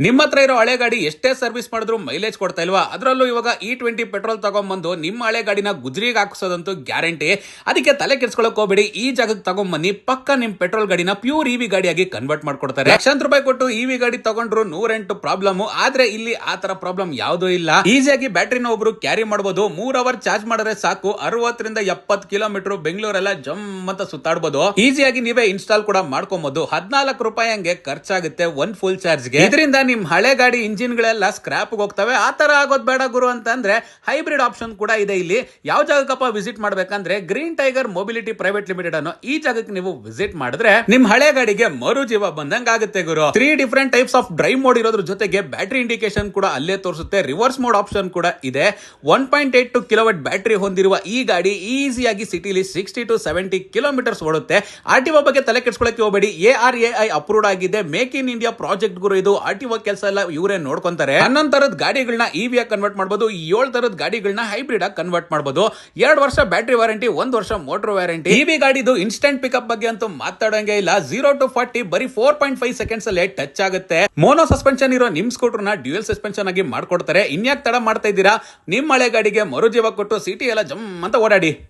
ನಿಮ್ಮ ಹತ್ರ ಇರೋ ಹಳೆ ಗಾಡಿ ಎಷ್ಟೇ ಸರ್ವಿಸ್ ಮಾಡಿದ್ರು ಮೈಲೇಜ್ ಕೊಡ್ತಾ ಇಲ್ವಾ? ಅದರಲ್ಲೂ ಇವಾಗ E20 ಪೆಟ್ರೋಲ್ ತಗೊಂಡ್ಬಂದು ನಿಮ್ಮ ಹಳೆ ಗಾಡಿನ ಗುಜ್ರಿಗೆ ಹಾಕಿಸೋದಂತೂ ಗ್ಯಾರಂಟಿ. ಅದಕ್ಕೆ ತಲೆ ಕೆಡ್ಸ್ಕೊಳಕ್ ಹೋಗ್ಬೇಡಿ. ಈ ಜಾಗಕ್ಕೆ ತಗೊಂಡ್ಬನ್ನಿ, ಪಕ್ಕ ನಿಮ್ ಪೆಟ್ರೋಲ್ ಗಾಡಿನ ಪ್ಯೂರ್ ಇವಿ ಗಾಡಿಯಾಗಿ ಕನ್ವರ್ಟ್ ಮಾಡ್ಕೊಡ್ತಾರೆ. ಲಕ್ಷಾಂತರ ರೂಪಾಯಿ ಕೊಟ್ಟು ಇವಿ ಗಾಡಿ ತಗೊಂಡ್ರು 108 ಪ್ರಾಬ್ಲಮ್. ಆದ್ರೆ ಇಲ್ಲಿ ಆ ತರ ಪ್ರಾಬ್ಲಮ್ ಯಾವುದೂ ಇಲ್ಲ. ಈಸಿಯಾಗಿ ಬ್ಯಾಟ್ರಿನ ಒಬ್ರು ಕ್ಯಾರಿ ಮಾಡಬಹುದು. 3 ಅವರ್ ಚಾರ್ಜ್ ಮಾಡಿದ್ರೆ ಸಾಕು. 60 ರಿಂದ 70 ಕಿಲೋಮೀಟರ್ ಬೆಂಗಳೂರೆಲ್ಲ ಜಮ್ ಅಂತ ಸುತ್ತಾಡಬಹುದು. ಈಸಿಯಾಗಿ ನೀವೇ ಇನ್ಸ್ಟಾಲ್ ಕೂಡ ಮಾಡ್ಕೊಬಹುದು. 14 ರೂಪಾಯಿ ಹಂಗೆ ಖರ್ಚಾಗುತ್ತೆ ಒಂದ್ ಫುಲ್ ಚಾರ್ಜ್ಗೆ. ಇದರಿಂದ ನಿಮ್ ಹಳೆ ಗಾಡಿ ಇಂಜಿನ್ ಗಳೆಲ್ಲ ಸ್ಕ್ರಾಪ್ ಹೋಗ್ತವೆ. ಆ ತರ ಆಗೋದ್ ಬೇಡ ಗುರು ಅಂತಂದ್ರೆ ಹೈಬ್ರಿಡ್ ಆಪ್ಷನ್ ಕೂಡ ಇದೆ ಇಲ್ಲಿ. ಯಾವ ಜಾಗಕ್ಕಪ್ಪ ವಿಸಿಟ್ ಮಾಡ್ಬೇಕಂದ್ರೆ green tiger mobility private limited ಅನ್ನೋ ಈ ಜಾಗಕ್ಕೆ ನೀವು ವಿಸಿಟ್ ಮಾಡಿದ್ರೆ ನಿಮ್ ಹಳೆ ಗಾಡಿಗೆ ಮರು ಜೀವ ಬಂದಂಗ ಆಗುತ್ತೆ ಗುರು. 3 different types of drive mode ಇರೋದ್ರ ಜೊತೆಗೆ ಬ್ಯಾಟರಿ ಇಂಡಿಕೇಶನ್ ಕೂಡ ಅಲ್ಲೇ ತೋರಿಸುತ್ತೆ. ರಿವರ್ಸ್ ಮೋಡ್ ಆಪ್ಷನ್ ಕೂಡ ಇದೆ. 1.82 ಕಿಲೋವಾಟ್ ಬ್ಯಾಟರಿ ಹೊಂದಿರುವ ಈ ಗಾಡಿ ಈಸಿಯಾಗಿ ಸಿಟಿಲಿ 60 to 70 ಕಿಲೋಮೀಟರ್ಸ್ ಓಡುತ್ತೆ. ಆರ್ಟಿಒ ಬಗ್ಗೆ ತಲೆ ಕೆಡಿಸ್ಕೊಳ್ಳಕ್ಕೆ ಹೋಗಬೇಡಿ. ARAI ಅಪ್ರೂವ್ಡ್ ಆಗಿದೆ. ಮೇಕ್ ಇನ್ ಇಂಡಿಯಾ ಪ್ರಾಜೆಕ್ಟ್ ಗುರು ಇದು. ಆರ್ಟಿಒ ಕೆಲಸ ಎಲ್ಲ ಇವರೇ ನೋಡ್ಕೊಂತಾರೆ. 11 ತರದ ಗಾಡಿಗಳನ್ನ ಇವಿ ಕನ್ವರ್ಟ್ ಮಾಡಬಹುದು. 7 ತರದ ಗಾಡಿಗಳನ್ನ ಹೈಬ್ರಿಡ್ ಆಗಿ ಕನ್ವರ್ಟ್ ಮಾಡಬಹುದು. 2 ವರ್ಷ ಬ್ಯಾಟರಿ ವಾರಂಟಿ, 1 ವರ್ಷ ಮೋಟರ್ ವಾರಂಟಿ. ಇವಿ ಗಾಡಿದು ಇನ್ಸ್ಟೆಂಟ್ ಪಿಕಪ್ ಬಗ್ಗೆ ಅಂತೂ ಮಾತಾಡಂಗೆ ಇಲ್ಲ. 0 to 40 ಬರೀ 4.5 ಸೆಕೆಂಡ್ಸ್ ಅಲ್ಲೇ ಟಚ್ ಆಗುತ್ತೆ. ಮೋನೋ ಸಸ್ಪೆನ್ಷನ್ ಇರೋ ನಿಮ್ ಸ್ಕೂಟರ್ ನ ಡ್ಯೂಯಲ್ ಸಸ್ಪೆನ್ಷನ್ ಆಗಿ ಮಾಡ್ಕೊಡ್ತಾರೆ. ಇನ್ಯಾಕ್ ತಡ ಮಾಡ್ತಾ ಇದ್ದೀರಾ? ನಿಮ್ ಹಳೆ ಗಾಡಿಗೆ ಮರುಜೀವ ಕೊಟ್ಟು ಸಿಟಿ ಎಲ್ಲ ಜಮ್ ಅಂತ ಓಡಾಡಿ.